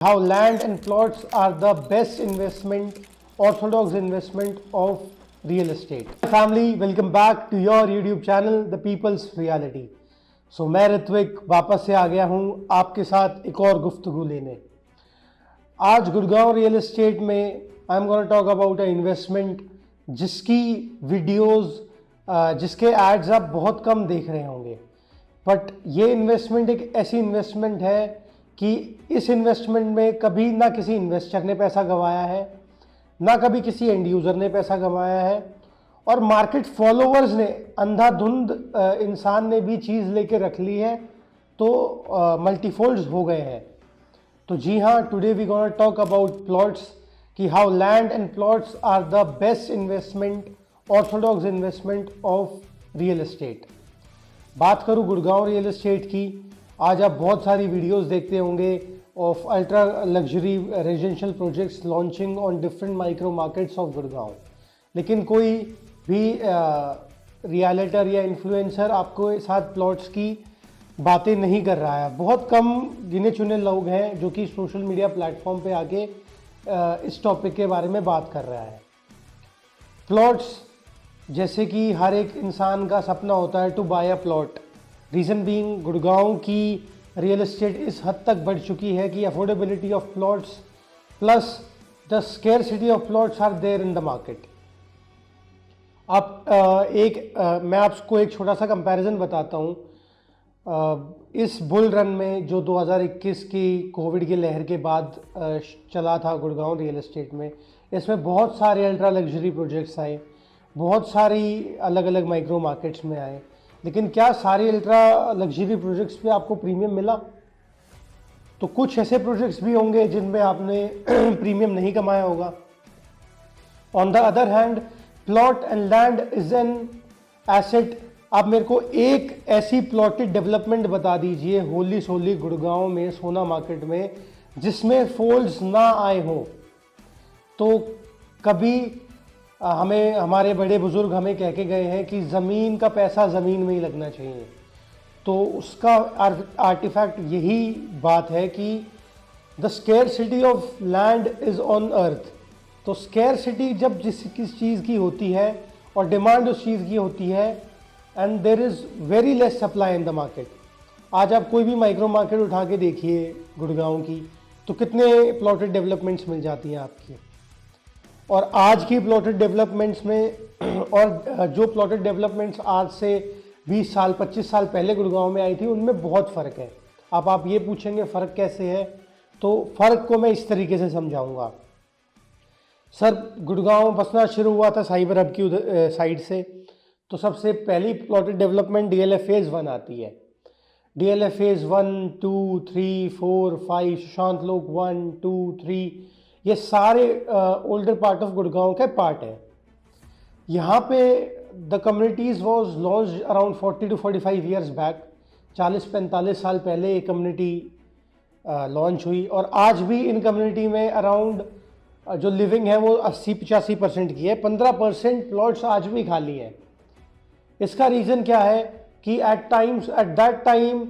How land and plots are the best investment, orthodox investment of real estate. Family, welcome back to your YouTube channel, The People's Reality. So मैं ऋत्विक वापस से आ गया हूँ आपके साथ एक और गुफ्तगू लेने। आज गुड़गांव रियल एस्टेट में I am gonna talk about a investment जिसकी वीडियोस जिसके एड्स आप बहुत कम देख रहे होंगे, बट ये इन्वेस्टमेंट एक ऐसी इन्वेस्टमेंट है कि इस इन्वेस्टमेंट में कभी ना किसी इन्वेस्टर ने पैसा गंवाया है, ना कभी किसी एंड यूज़र ने पैसा गंवाया है, और मार्केट फॉलोअर्स ने अंधाधुंध इंसान ने भी चीज़ लेके रख ली है तो मल्टीफोल्ड्स हो गए हैं। तो जी हाँ, today we gonna talk about plots कि how land and plots are the best investment, orthodox investment of real estate. बात करूँ गुड़गांव रियल एस्टेट की, आज आप बहुत सारी वीडियोस देखते होंगे of ultra luxury residential projects launching on different micro markets of Gurgaon, लेकिन कोई भी रियलिटर या इन्फ्लुएंसर आपको साथ प्लॉट्स की बातें नहीं कर रहा है। बहुत कम गिने चुने लोग हैं जो कि सोशल मीडिया प्लेटफॉर्म पे आके इस टॉपिक के बारे में बात कर रहा है। प्लॉट्स जैसे कि हर एक इंसान का सपना होता है to buy a plot. Reason being Gurgaon की रियल एस्टेट इस हद तक बढ़ चुकी है कि affordability of plots plus the scarcity of plots are there in the market. आप मैं आपको एक छोटा सा कंपैरिजन बताता हूँ। इस बुल रन में जो 2021 की कोविड की लहर के बाद चला था गुड़गांव रियल एस्टेट में, इसमें बहुत सारे अल्ट्रा लग्जरी प्रोजेक्ट्स आए, बहुत सारी अलग अलग माइक्रो मार्केट्स में आए, लेकिन क्या सारे अल्ट्रा लग्जरी प्रोजेक्ट्स पे आपको प्रीमियम मिला? तो कुछ ऐसे प्रोजेक्ट्स भी होंगे जिनमें आपने प्रीमियम नहीं कमाया होगा। On the other hand, plot and land is an asset. आप मेरे को एक ऐसी प्लॉटेड डेवलपमेंट बता दीजिए होली सोली गुड़गांव में सोना मार्केट में जिसमें फोल्ड्स ना आए हो। तो कभी हमें हमारे बड़े बुजुर्ग हमें कह के गए हैं कि ज़मीन का पैसा ज़मीन में ही लगना चाहिए। तो उसका आर्टिफैक्ट यही बात है कि the scarcity of land is on earth. तो स्केर्सिटी जब किस चीज़ की होती है और डिमांड उस चीज़ की होती है, and there is very less supply in the market. आज आप कोई भी माइक्रो मार्केट उठा के देखिए गुड़गांव की, तो कितने प्लॉटेड डेवलपमेंट्स मिल जाती हैं आपकी। और आज की प्लॉटेड डेवलपमेंट्स में और जो प्लॉटेड डेवलपमेंट्स आज से 20 साल 25 साल पहले गुड़गांव में आई थी, उनमें बहुत फ़र्क है। अब आप ये पूछेंगे फ़र्क कैसे है, तो फ़र्क को मैं इस तरीके से समझाऊंगा। सर, गुड़गांव बसना शुरू हुआ था साइबर हब की साइड से, तो सबसे पहली प्लॉटेड डेवलपमेंट DLF फेज़ 1 आती है। DLF फेज़ 1, 2, 3, 4, 5, सुशांत लोक 1, 2, 3, ये सारे ओल्डर पार्ट ऑफ गुड़गांव के पार्ट है। यहाँ पे the communities was launch around 40 to 45 years back. 40-45 साल पहले ये कम्युनिटी लॉन्च हुई, और आज भी इन कम्युनिटी में अराउंड जो लिविंग है वो 80-85% की है। 15% प्लॉट्स आज भी खाली हैं। इसका रीज़न क्या है कि एट दैट टाइम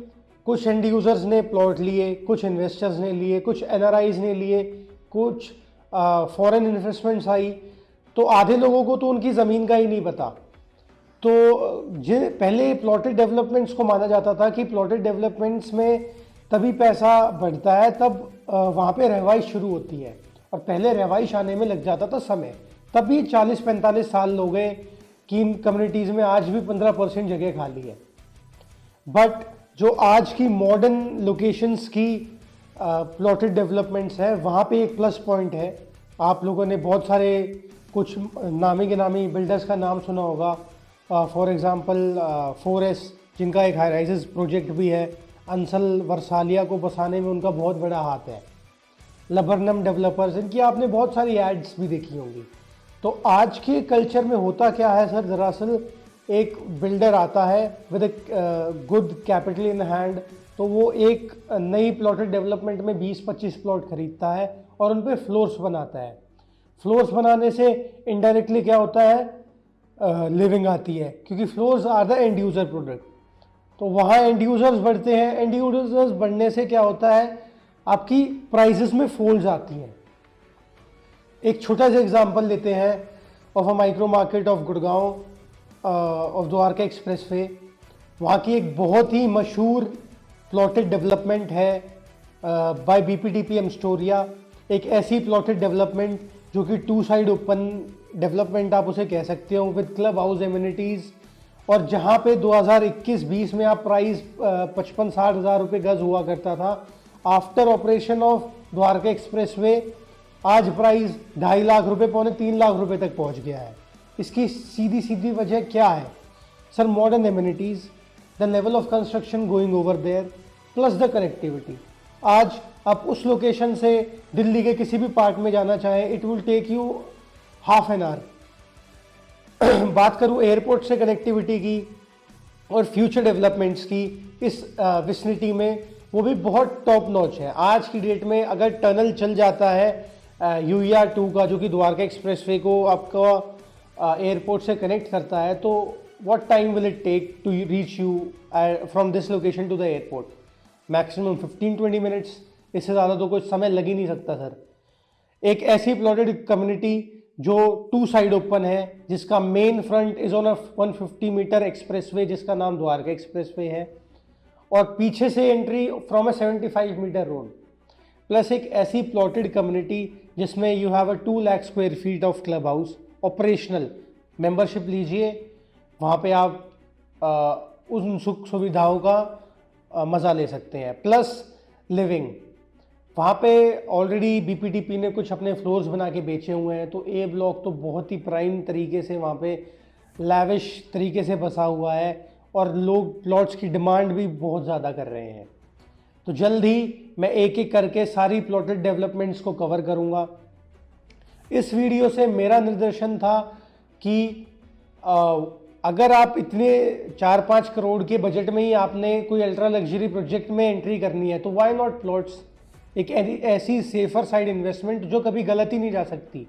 कुछ एंड यूज़र्स ने प्लॉट लिए, कुछ इन्वेस्टर्स ने लिए, कुछ NRIs ने लिए, कुछ फॉरेन इन्वेस्टमेंट्स आई, तो आधे लोगों को तो उनकी ज़मीन का ही नहीं पता। तो पहले प्लॉटेड डेवलपमेंट्स को माना जाता था कि प्लॉटेड डेवलपमेंट्स में तभी पैसा बढ़ता है तब वहाँ पे रहवाइश शुरू होती है, और पहले रहवाइश आने में लग जाता था समय। तभी 40-45 साल हो गए कि इन कम्युनिटीज़ में आज भी 15% जगह खाली है। बट जो आज की मॉडर्न लोकेशंस की प्लॉटेड डेवलपमेंट्स है, वहाँ पे एक प्लस पॉइंट है। आप लोगों ने बहुत सारे कुछ नामी गिनामी बिल्डर्स का नाम सुना होगा। फॉर एग्जांपल 4S, जिनका एक हाई राइजेस प्रोजेक्ट भी है। अंसल वर्सालिया को बसाने में उनका बहुत बड़ा हाथ है। लबरनम डेवलपर्स, इनकी आपने बहुत सारी एड्स भी देखी होंगी। तो आज के कल्चर में होता क्या है सर, दरअसल एक बिल्डर आता है with good capital in hand, तो वो एक नई प्लॉटेड डेवलपमेंट में 20-25 प्लॉट खरीदता है और उन पे फ्लोर्स बनाता है। फ्लोर्स बनाने से इनडायरेक्टली क्या होता है, लिविंग आती है, क्योंकि floors are the end user product. तो वहाँ एंड यूज़र्स बढ़ते हैं। एंड यूज़र्स बढ़ने से क्या होता है, आपकी प्राइसेस में फॉल्स आती हैं। एक छोटा सा एग्जांपल लेते हैं of a micro market of Gurgaon of Dwarka express way. वहाँ की एक बहुत ही मशहूर प्लॉटेड डेवलपमेंट है बाय BPDP एमस्टोरिया। एक ऐसी प्लॉटेड डेवलपमेंट जो कि 2 साइड ओपन डेवलपमेंट आप उसे कह सकते हो, विद क्लब हाउस एमिनिटीज़, और जहाँ पे 2021-20 में आप प्राइस 55-60 हज़ार रुपये गज हुआ करता था। After operation of Dwarka express way आज प्राइस 2.5 लाख रुपये, 2.25-3 लाख रुपये तक पहुँच गया है। इसकी सीधी सीधी वजह क्या है sir? Modern amenities, the level of construction going over there, plus the connectivity. आज आप उस लोकेशन से दिल्ली के किसी भी पार्ट में जाना चाहें, it will take you half an hour. बात करूं एयरपोर्ट से कनेक्टिविटी की और फ्यूचर डेवलपमेंट्स की इस विसिनिटी में, वो भी बहुत टॉप नॉच है। आज की डेट में अगर टनल चल जाता है UER 2 का, जो कि द्वारका एक्सप्रेसवे को आपका एयरपोर्ट से कनेक्ट करता है, तो what time will it take to reach you from this location to the airport? Maximum 15-20 minutes, इससे ज़्यादा तो कुछ समय लग ही नहीं सकता सर। एक ऐसी प्लॉटेड कम्युनिटी जो 2 साइड ओपन है, जिसका main front is on a 150 metre expressway जिसका नाम द्वारका एक्सप्रेसवे है, और पीछे से entry from a 75 metre road, plus एक ऐसी प्लॉटेड कम्युनिटी जिसमें you have a 2 lakh square feet of club house operational. Membership लीजिए, वहाँ पे आप उन सुख सुविधाओं का मज़ा ले सकते हैं, प्लस लिविंग। वहाँ पे ऑलरेडी BPDP ने कुछ अपने फ्लोर्स बना के बेचे हुए हैं, तो A ब्लॉक तो बहुत ही प्राइम तरीके से वहाँ पे लैविश तरीके से बसा हुआ है, और लोग प्लॉट्स की डिमांड भी बहुत ज़्यादा कर रहे हैं। तो जल्द ही मैं एक एक करके सारी प्लॉटेड डेवलपमेंट्स को कवर करूँगा। इस वीडियो से मेरा निर्देशन था कि अगर आप इतने 4-5 करोड़ के बजट में ही आपने कोई अल्ट्रा लग्जरी प्रोजेक्ट में एंट्री करनी है, तो वाई नॉट प्लॉट्स? एक ऐसी सेफर साइड इन्वेस्टमेंट जो कभी गलत ही नहीं जा सकती।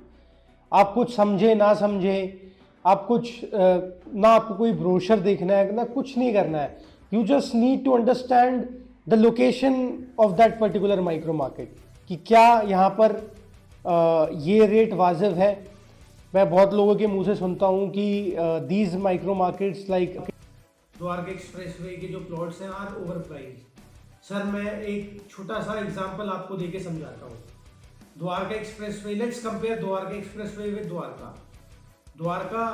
आप कुछ समझे ना समझे, आप कुछ ना आपको कोई ब्रोशर देखना है, ना कुछ नहीं करना है। You just need to understand the location of that particular micro market, कि क्या यहाँ पर ये रेट वाजिब है। मैं बहुत लोगों के मुंह से सुनता हूँ कि these micro markets like Dwarka expressway के जो प्लॉट्स हैं आर ओवर प्राइस। सर मैं एक छोटा सा एग्जांपल आपको देके समझाता हूँ। Dwarka expressway, let's compare Dwarka expressway with Dwarka. Dwarka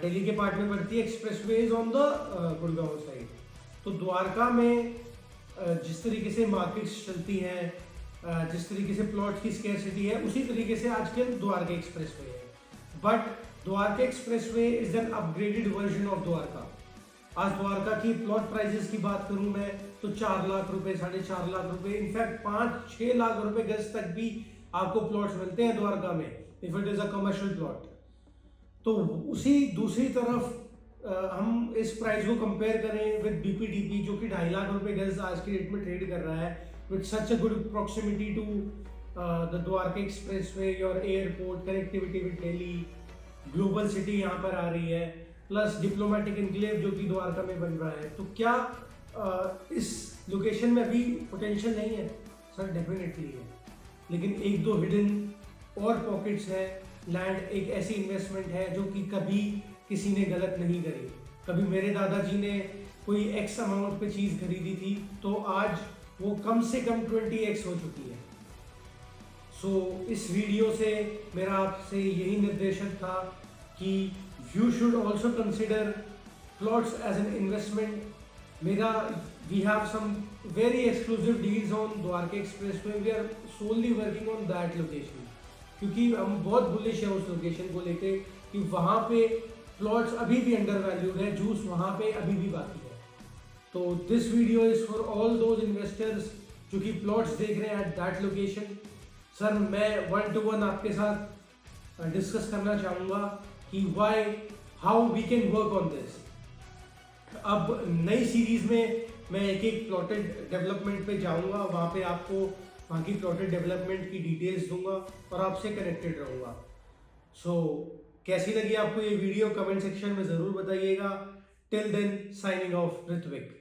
Delhi के पार्ट में पड़ती है, expressway is on the Gurgaon side. तो द्वारका में जिस तरीके से मार्केट्स चलती हैं, जिस तरीके से प्लॉट की स्कैरसिटी है, उसी तरीके से आजकल द्वारका एक्सप्रेसवे है। But Dwarka expressway is an upgraded version of Dwarka. आज द्वारका की प्लॉट प्राइसेस की बात करूं मैं, तो 4 लाख रुपए, 4.5 लाख रुपए, इनफैक्ट 5-6 लाख रुपए गज तक भी आपको प्लॉट्स मिलते हैं द्वारका में, if it is a commercial plot. तो उसी दूसरी तरफ हम इस प्राइस को कंपेयर करें विद BPDP, जो कि 2.5 लाख रुपए गज आज की डेट में ट्रेड कर रहा है, with such a good proximity to the Dwarka expressway, your airport, connectivity with Delhi, global city यहाँ पर आ रही है, प्लस डिप्लोमेटिक इनक्लेव जो कि द्वारका में बन रहा है। तो क्या इस लोकेशन में अभी पोटेंशियल नहीं है? सर डेफिनेटली है, लेकिन 1-2 हिडन और पॉकेट्स है। लैंड एक ऐसी इन्वेस्टमेंट है जो कि कभी किसी ने गलत नहीं करी। कभी मेरे दादाजी ने कोई एक्स अमाउंट पे चीज़ खरीदी थी, तो आज वो कम से कम 20x हो चुकी है। सो इस वीडियो से मेरा आपसे यही निर्देशन था कि you should also consider plots as an investment. मेरा we have some very exclusive deals on Dwarka Expressway. We are solely working on that location, क्योंकि हम बहुत बुलिश है उस लोकेशन को लेके कि वहाँ पे प्लॉट्स अभी भी अंडर वैल्यूड है, जूस वहाँ पे अभी भी बाकी है। तो this video is for all those investors जो कि प्लॉट्स देख रहे हैं एट दैट लोकेशन। सर मैं 1-to-1 आपके साथ डिस्कस करना चाहूँगा कि why how we can work on this. अब नई सीरीज में मैं एक एक प्लॉटेड डेवलपमेंट पे जाऊंगा, वहाँ पे आपको वहाँ की प्लॉटेड डेवलपमेंट की डिटेल्स दूंगा और आपसे कनेक्टेड रहूँगा। सो कैसी लगी आपको ये वीडियो कमेंट सेक्शन में ज़रूर बताइएगा। Till then signing off Ritwik.